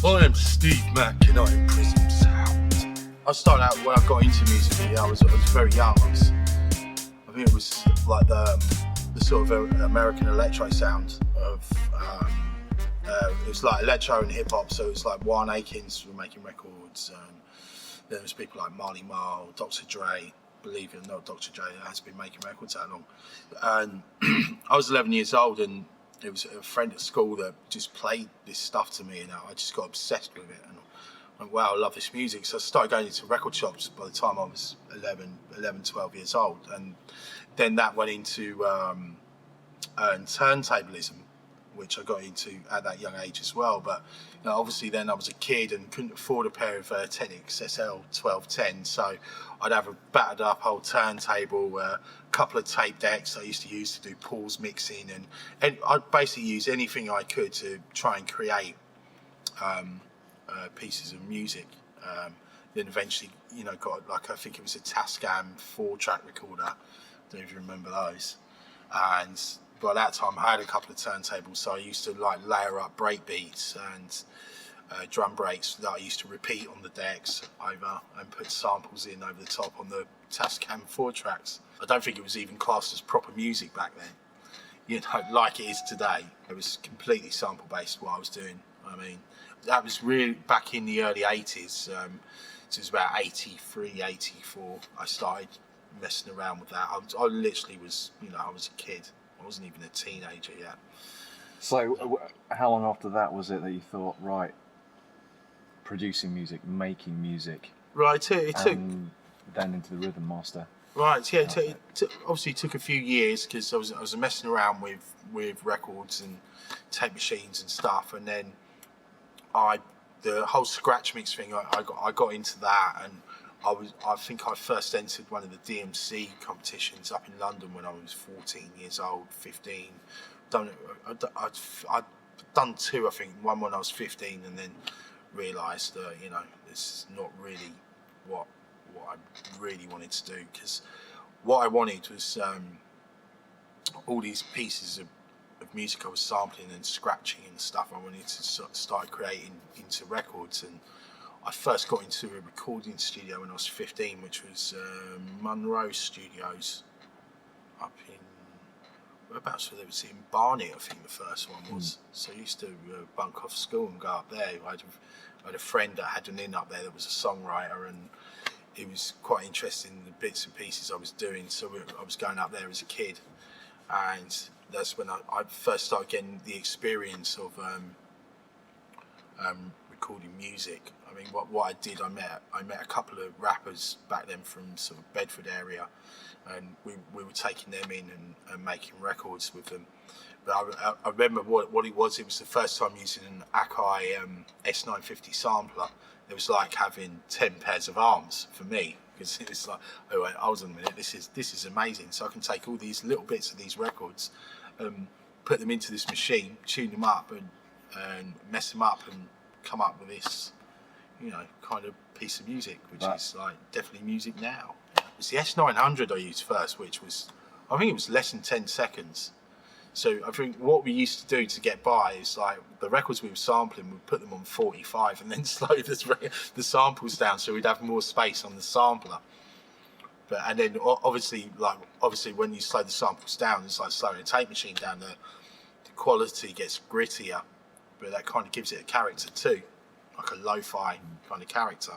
I am Steve Mack and I am Prism Sound. I started out when I got into music. I was very young. I think it was like the sort of American electro sound of. It was like electro and hip hop. So it was like Warren Akins were making records. There was people like Marley Marl, Dr. Dre. Believe it or not, Dr. Dre has been making records that long. And I was 11 years old, and it was a friend at school that just played this stuff to me, and I just got obsessed with it. And I went, wow, I love this music. So I started going into record shops by the time I was 11, 12 years old. And then that went into turntablism, which I got into at that young age as well. But obviously then I was a kid and couldn't afford a pair of Technics SL 1210, so I'd have a battered up old turntable, a couple of tape decks I used to use to do pause mixing, and I'd basically use anything I could to try and create pieces of music. Then eventually, got like, I think it was a Tascam 4-track recorder. I don't know if you remember those. And by that time I had a couple of turntables, so I used to like layer up break beats and drum breaks that I used to repeat on the decks over and put samples in over the top on the Tascam 4-tracks. I don't think it was even classed as proper music back then, like it is today. It was completely sample based what I was doing. I mean, that was really back in the early 80s. So it was about 83, 84 I started messing around with that. I literally was, I was a kid. I wasn't even a teenager yet. So how long after that was it that you thought, right, producing music, making music? Right, it took... Then into the Rhythm Master. Right, yeah, it obviously took a few years, because I was messing around with records and tape machines and stuff, and then the whole scratch mix thing, I got into that, and I think I first entered one of the DMC competitions up in London when I was 14 years old, 15. I'd done two, I think, one when I was 15, and then realised that, this is not really what I really wanted to do, because what I wanted was all these pieces of music I was sampling and scratching and stuff. I wanted to start creating into records, and I first got into a recording studio when I was 15, which was Monroe Studios up in, whereabouts was it? It was in Barnet, I think the first one was. So I used to bunk off school and go up there. I had a friend that had an in up there that was a songwriter, and he was quite interested in the bits and pieces I was doing, so I was going up there as a kid, and that's when I first started getting the experience of recording music. I mean, what I did, I met a couple of rappers back then from sort of Bedford area, and we were taking them in and making records with them. But I remember what it was. It was the first time using an Akai S950 sampler. It was like having 10 pairs of arms for me, because it was like, oh wait, hold on a minute, this is amazing. So I can take all these little bits of these records, put them into this machine, tune them up, and mess them up, and come up with this, kind of piece of music, which is like definitely music now. It's the S900 I used first, which was, I think it was less than 10 seconds. So I think what we used to do to get by is, like, the records we were sampling, we'd put them on 45 and then slow the samples down so we'd have more space on the sampler. And then obviously when you slow the samples down, it's like slowing a tape machine down. The quality gets grittier, but that kind of gives it a character too, like a lo-fi kind of character.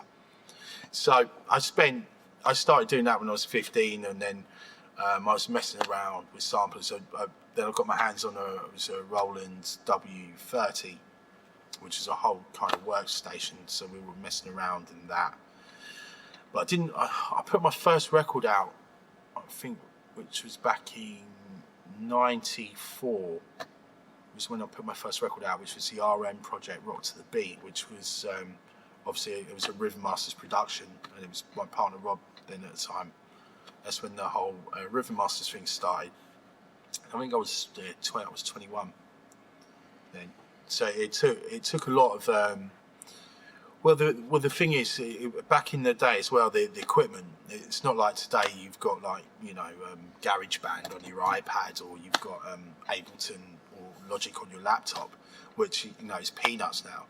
So I started doing that when I was 15, and then I was messing around with samplers. Then I got my hands on a Roland W30, which is a whole kind of workstation. So we were messing around in that. But I put my first record out, I think, which was back in '94. Was when I put my first record out, which was the RM project, Rock to the Beat, which was obviously it was a Rhythm Masters production, and it was my partner Rob then at the time. That's when the whole Rhythm Masters thing started. I think I was 21 then. So it took a lot of. The thing is, back in the day as well, the equipment. It's not like today. You've got like GarageBand on your iPad, or you've got Ableton or Logic on your laptop, which is peanuts now.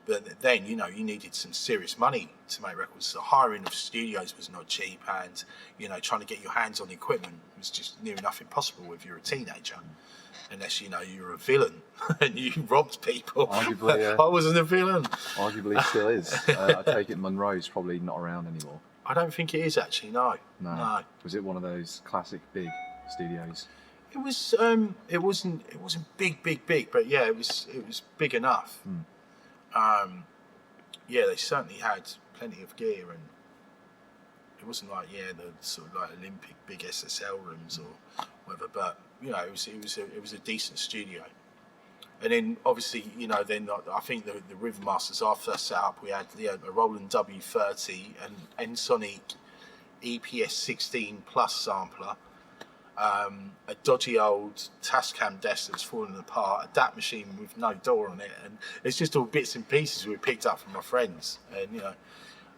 But then, you know, you needed some serious money to make records. The hiring of studios was not cheap, and, you know, trying to get your hands on the equipment was just near enough impossible if you're a teenager. Unless, you know, you're a villain and you robbed people. Arguably, yeah. I wasn't a villain. Arguably still is. I take it Monroe's probably not around anymore. I don't think it is actually, no. Was it one of those classic big studios? It was. It wasn't big, but yeah, it was big enough. Yeah, they certainly had plenty of gear, and it wasn't like the sort of like Olympic big SSL rooms or whatever. But you know, it was a decent studio. And then obviously, you know, then I think the River Masters after that set up, we had a Roland W30 and Ensoniq EPS 16 Plus sampler, a dodgy old Tascam desk that's fallen apart, a DAT machine with no door on it, and it's just all bits and pieces we picked up from my friends, and you know,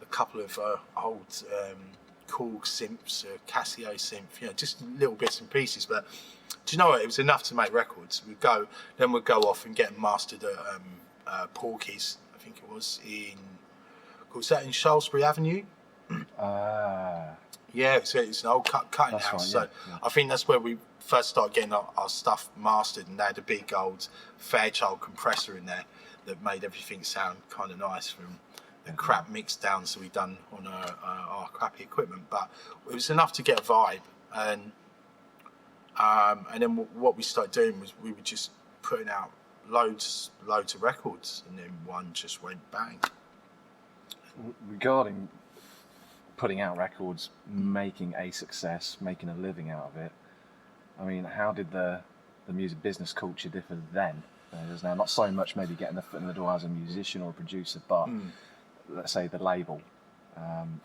a couple of old Korg synths, Casio synth, you know, just little bits and pieces. But do you know what? It was enough to make records. We'd go off and get them mastered at Porky's, I think it was was that in Shaftesbury Avenue? Yeah, it's an old cutting house. Right, so I think that's where we first started getting our stuff mastered, and they had a big old Fairchild compressor in there that made everything sound kind of nice from the crap mix downs that we done on our crappy equipment. But it was enough to get a vibe, and then what we started doing was we were just putting out loads of records, and then one just went bang. Regarding putting out records, making a success, making a living out of it, I mean, how did the music business culture differ then? There's now not so much maybe getting the foot in the door as a musician or a producer, but let's say the label,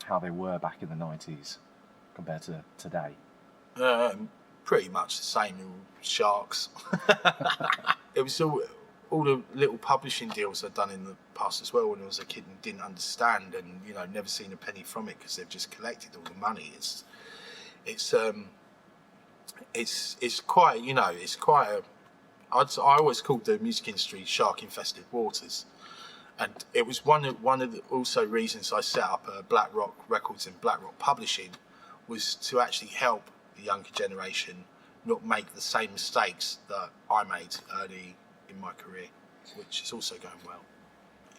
how they were back in the 90s compared to today. Pretty much the same, sharks. It was all the little publishing deals I'd done in the past as well when I was a kid and didn't understand, and you know, never seen a penny from it because they've just collected all the money. It's quite, you know, it's quite a. I always called the music industry shark infested waters, and it was one of the also reasons I set up Black Rock Records and Black Rock Publishing was to actually help the younger generation not make the same mistakes that I made early in my career, which is also going well.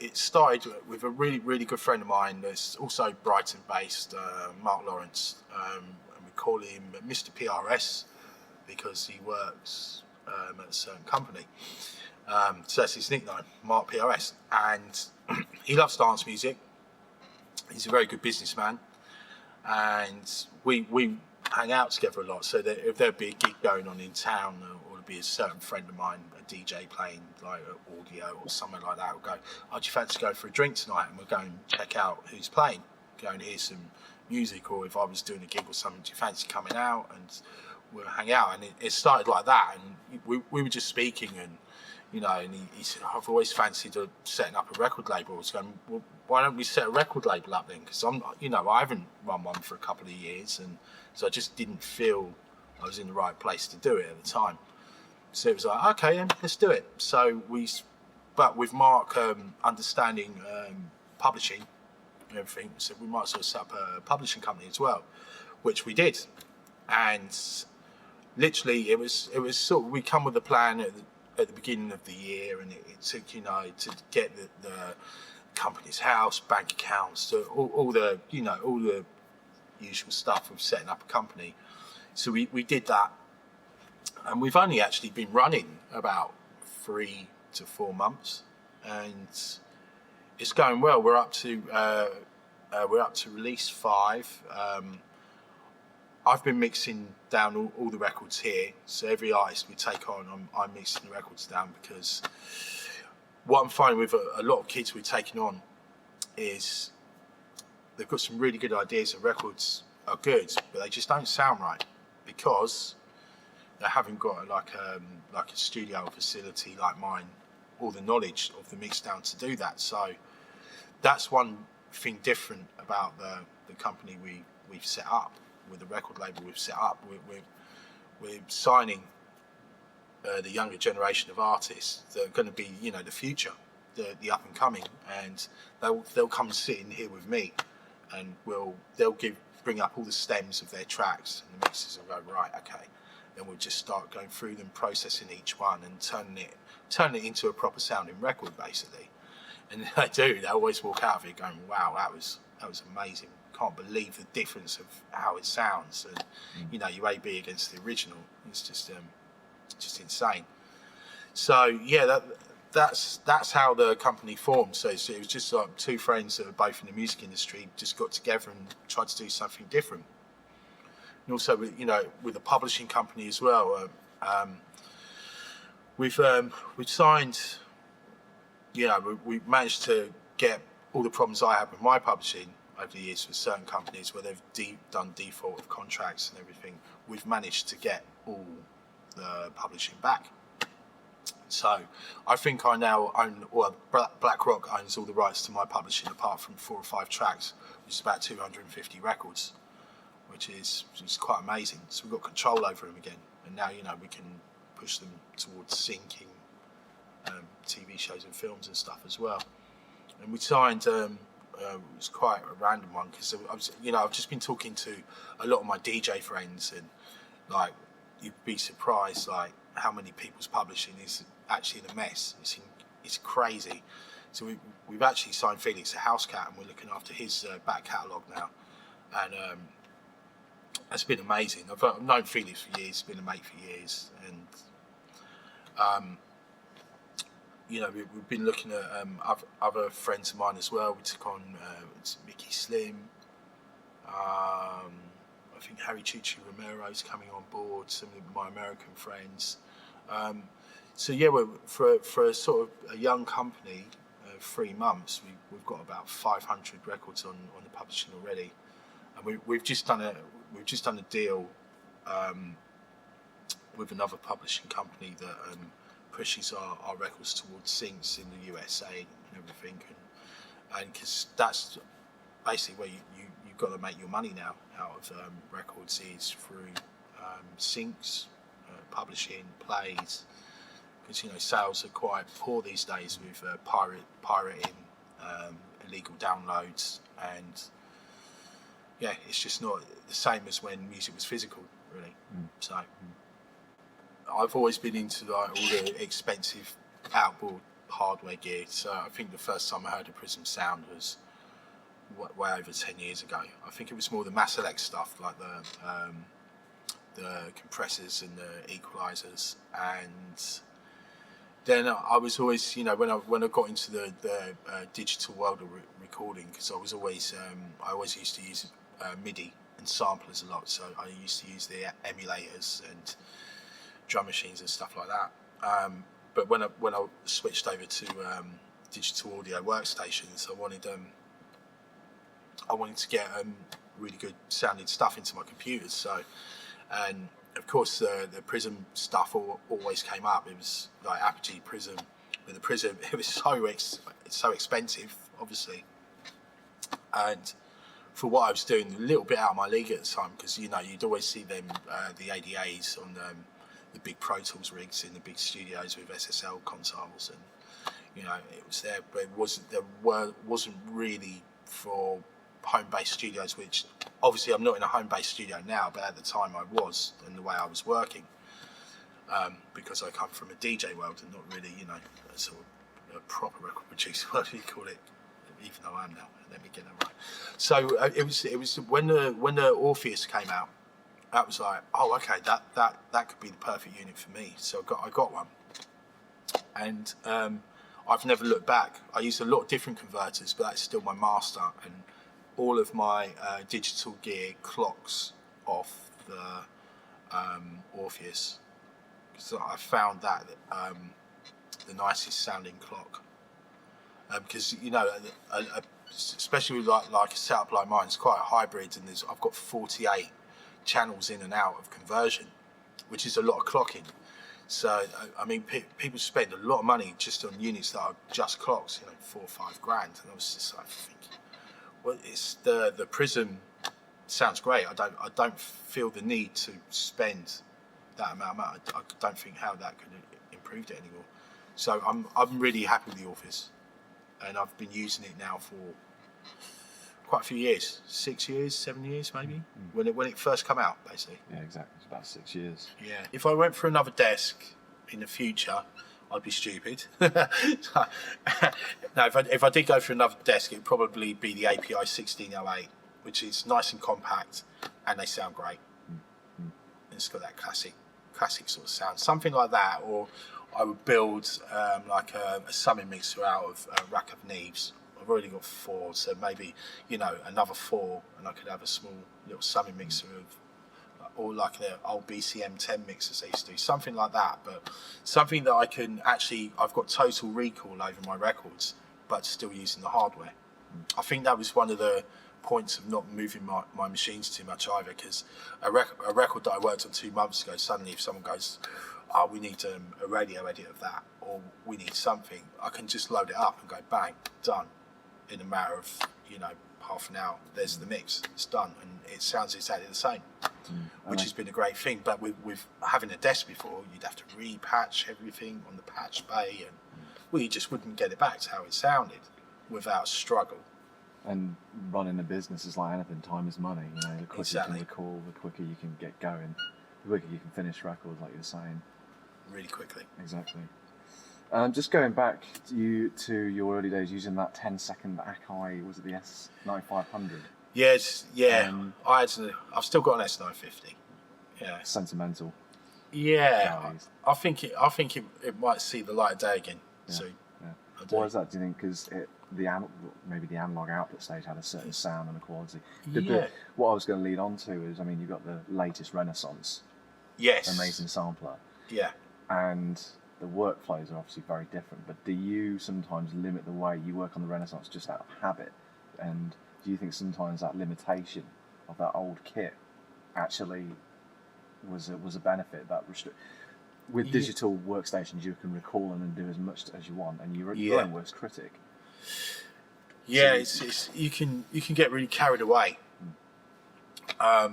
It started with a really, really good friend of mine that's also Brighton based, Mark Lawrence, and we call him Mr. PRS because he works at a certain company. So that's his nickname, Mark PRS, and he loves dance music. He's a very good businessman, and we hang out together a lot. So that if there'd be a gig going on in town, or there'd be a certain friend of mine, a DJ playing like audio or something like that, we'll go, "Oh, do you fancy going for a drink tonight?" And we'll go and check out who's playing, go and hear some music. Or if I was doing a gig or something, "Do you fancy coming out?" And we'll hang out. And it started like that, and we were just speaking, and you know, and he said, "I've always fancied setting up a record label." I was going, "Well, why don't we set a record label up then?" Because I haven't run one for a couple of years, and so I just didn't feel I was in the right place to do it at the time. So it was like, okay, then let's do it. So but with Mark understanding publishing and everything, so we might sort of set up a publishing company as well, which we did. And literally, it was sort of, we come with a plan at the beginning of the year, and it took, you know, to get the company's house, bank accounts, to all the usual stuff of setting up a company. So we did that, and we've only actually been running about 3 to 4 months, and it's going well. We're up to release 5. I've been mixing down all the records here, so every artist we take on, I'm mixing the records down, because what I'm finding with a lot of kids we're taking on is they've got some really good ideas. The records are good, but they just don't sound right because they haven't got like a studio facility like mine, or the knowledge of the mix down to do that. So that's one thing different about the company we've set up, with the record label we've set up. We're signing the younger generation of artists that are going to be, you know, the future. the up and coming, and they'll come and sit in here with me, and they'll bring up all the stems of their tracks, and the mixers will go, right, okay. Then we'll just start going through them, processing each one, and turning it into a proper sounding record, basically. And they always walk out of it going, wow, that was amazing. Can't believe the difference of how it sounds, and your A/B against the original. It's just insane. So yeah, that's how the company formed. So it was just like two friends that were both in the music industry just got together and tried to do something different. And also, with the publishing company as well, we've signed. We managed to get all the problems I had with my publishing over the years with certain companies where they've done default of contracts and everything. We've managed to get all the publishing back. So I think I now own, BlackRock owns all the rights to my publishing apart from 4 or 5 tracks, which is about 250 records, which is quite amazing. So we've got control over them again, and now we can push them towards syncing TV shows and films and stuff as well. And we signed. It was quite a random one because I've just been talking to a lot of my DJ friends, and like you'd be surprised like how many people's publishing is actually in a mess. It's crazy. So we've actually signed Felix a house cat, and we're looking after his back catalogue now, and it's been amazing. I've known Felix for years, been a mate for years, and we've been looking at other friends of mine as well. We took on Mickey Slim. I think Harry Chuchu Romero's coming on board. Some of my American friends. So yeah, for a sort of a young company, 3 months, we've got about 500 records on the publishing already, and we've just done a deal with another publishing company that pushes our records towards syncs in the USA and everything, and because that's basically where you've got to make your money now out of records is through syncs, publishing, plays, because sales are quite poor these days with pirating, illegal downloads, and yeah, it's just not the same as when music was physical, really. So I've always been into like all the expensive outboard hardware gear. So I think the first time I heard a Prism sound was way over 10 years ago. I think it was more the Maselect stuff, like the compressors and the equalizers. And then I was always, when I got into the digital world of recording, because I always used to use MIDI and samplers a lot. So I used to use the emulators and drum machines and stuff like that. But when I switched over to digital audio workstations, I wanted to get really good sounding stuff into my computers. So, and of course the Prism stuff always came up. It was like Apogee Prism. With the Prism, it was so expensive, obviously, and for what I was doing, a little bit out of my league at the time, because you'd always see them the ADAs on the big Pro Tools rigs in the big studios with SSL consoles, and it was there, but wasn't really for home-based studios, which obviously I'm not in a home-based studio now, but at the time I was, and the way I was working, because I come from a DJ world and not really a sort of a proper record producer, what do you call it, even though I am now. Let me get that right. So it was when the Orpheus came out, that was like, oh, okay, that could be the perfect unit for me. So I got one, and I've never looked back. I used a lot of different converters, but that's still my master, and all of my digital gear clocks off the Orpheus, because I found that the nicest sounding clock, because especially with like a setup like mine, it's quite a hybrid, and I've got 48 channels in and out of conversion, which is a lot of clocking. So I mean, people spend a lot of money just on units that are just clocks, $4 or $5 grand, and I was just like thinking, well, it's the Prism sounds great. I don't feel the need to spend that amount of money. I don't think how that could have improved it anymore. So I'm really happy with the Orpheus. and I've been using it now for quite a few years, 6 years, 7 years maybe, when it first come out, basically. Yeah, exactly. It's about 6 years. Yeah. If I went for another desk in the future, I'd be stupid. No, if I did go for another desk, it'd probably be the API 1608, which is nice and compact, and they sound great. And it's got that classic sort of sound, something like that. Or I would build like a summing mixer out of a rack of Neves. I've already got 4, so maybe another 4, and I could have a small little summing mixer of. Or like the old BCM 10 mixers they used to do, something like that, but something that I can actually, I've got total recall over my records, but still using the hardware. I think that was one of the points of not moving my machines too much either, because a record that I worked on 2 months ago, suddenly if someone goes, oh, we need a radio edit of that, or we need something, I can just load it up and go bang, done, in a matter of, half an hour. There's the mix, it's done, and it sounds exactly the same. Which has been a great thing, but with having a desk before, you'd have to repatch everything on the patch bay, and you just wouldn't get it back to how it sounded without struggle. And running a business is like anything, time is money. The quicker Exactly. you can recall, the quicker you can get going, the quicker you can finish records, like you're saying. Really quickly. Exactly. Just going back to your early days using that 10-second Akai, was it the S9500? Yes, yeah. I've still got an S950. Yeah. Sentimental. Yeah. Guys. I think it might see the light of day again. Yeah. So. Yeah. Why is that? Do you think because maybe the analog output stage had a certain sound and a quality? What I was going to lead on to is, you've got the latest Renaissance. Yes. Amazing sampler. Yeah. And the workflows are obviously very different, but do you sometimes limit the way you work on the Renaissance just out of habit? And do you think sometimes that limitation of that old kit actually was a benefit that with digital workstations you can recall and do as much as you want, and you're your own worst critic? Yeah, so it's you can get really carried away. I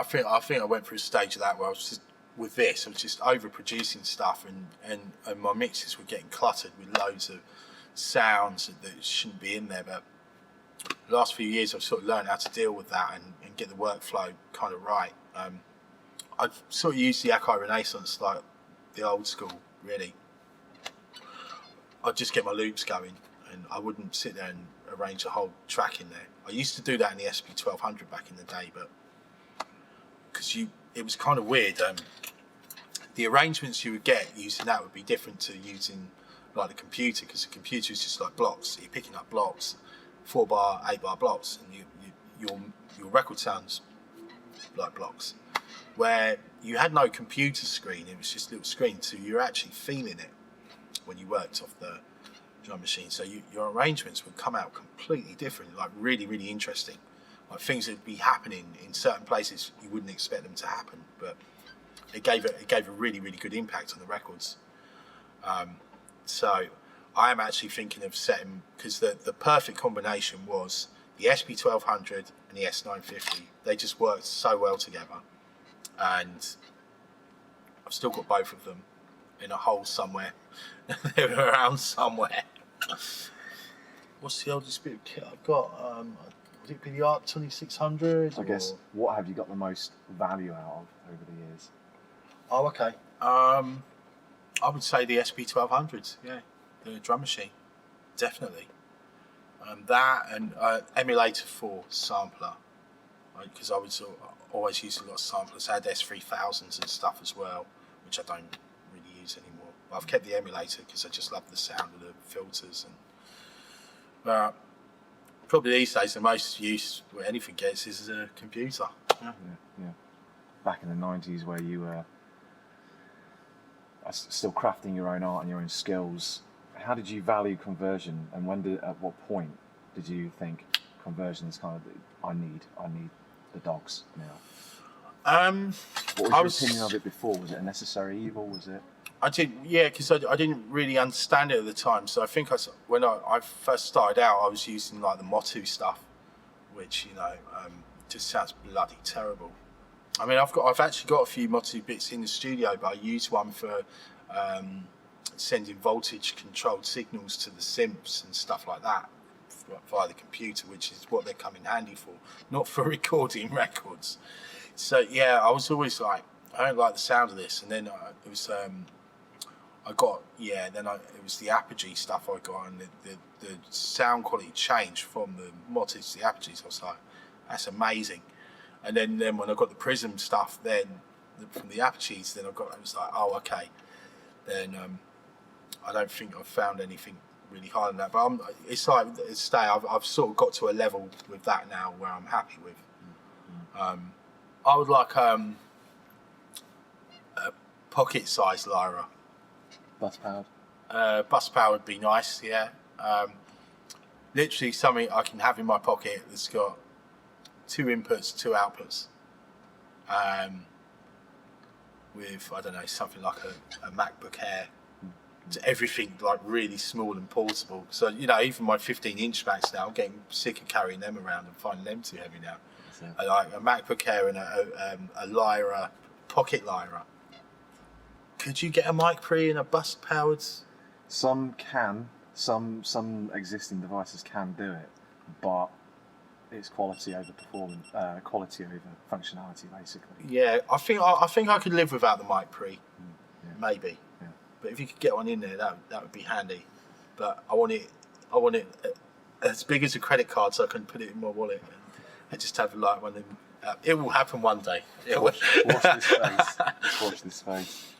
think I went through a stage of that where I was just overproducing stuff, and my mixes were getting cluttered with loads of sounds that shouldn't be in there. But the last few years I've sort of learned how to deal with that and get the workflow kind of right. I've sort of used the Akai Renaissance like the old school, really. I'd just get my loops going, and I wouldn't sit there and arrange a whole track in there. I used to do that in the SP1200 back in the day, but because it was kind of weird. The arrangements you would get using that would be different to using like the computer, because the computer is just like blocks. So you're picking up blocks, 4-bar, 8-bar blocks, and your record sounds like blocks. Where you had no computer screen, it was just a little screen, so you're actually feeling it when you worked off the drum machine. So your arrangements would come out completely different, like really, really interesting. Like things that would be happening in certain places you wouldn't expect them to happen, but it gave a really, really good impact on the records. So I am actually thinking of setting, because the perfect combination was the SP1200 and the S950. They just worked so well together, and I've still got both of them in a hole somewhere. They're around somewhere. What's the oldest bit of kit I've got? Would it be the ARC 2600? I guess, what have you got the most value out of over the years? Oh, okay. I would say the SP1200s, yeah, the drum machine, definitely. That and emulator 4 sampler, because I would always use a lot of samplers. I had S3000s and stuff as well, which I don't really use anymore. But I've kept the emulator because I just love the sound of the filters. And probably these days the most use where anything gets is a computer. Yeah. Back in the 90s, where you were still crafting your own art and your own skills, how did you value conversion, and at what point did you think conversion is kind of I need the dogs now? What was your opinion of it before? Was it a necessary evil? Was it? I did, yeah, because I didn't really understand it at the time. So I think when I first started out, I was using like the Motu stuff, which just sounds bloody terrible. I mean, I've actually got a few Motu bits in the studio, but I used one for sending voltage controlled signals to the synths and stuff like that via the computer, which is what they come in handy for, not for recording records. So yeah, I was always like, I don't like the sound of this. And then it was the Apogee stuff I got, and the sound quality changed from the Motives to the Apogees. I was like, that's amazing. And then when I got the Prism stuff, then from the Apogees, then I was like, oh, okay. Then I don't think I've found anything really higher than that. But it's like, I've sort of got to a level with that now where I'm happy with. I would like a pocket-sized lyra. Bus powered. Bus power would be nice, yeah. Literally something I can have in my pocket that's got 2 inputs, 2 outputs. With, I don't know, something like a MacBook Air. Everything like really small and portable. So, you know, even my 15-inch Macs now, I'm getting sick of carrying them around and finding them too heavy now. I like a MacBook Air and a Lyra, pocket Lyra. Could you get a mic pre and a bus powered? Some can. Some existing devices can do it, but it's quality over performance, quality over functionality, basically. Yeah, I think I could live without the mic pre, maybe. Yeah. But if you could get one in there, that would be handy. But I want it as big as a credit card, so I can put it in my wallet and just have like one of them. It will happen one day. Watch this space. Watch this space.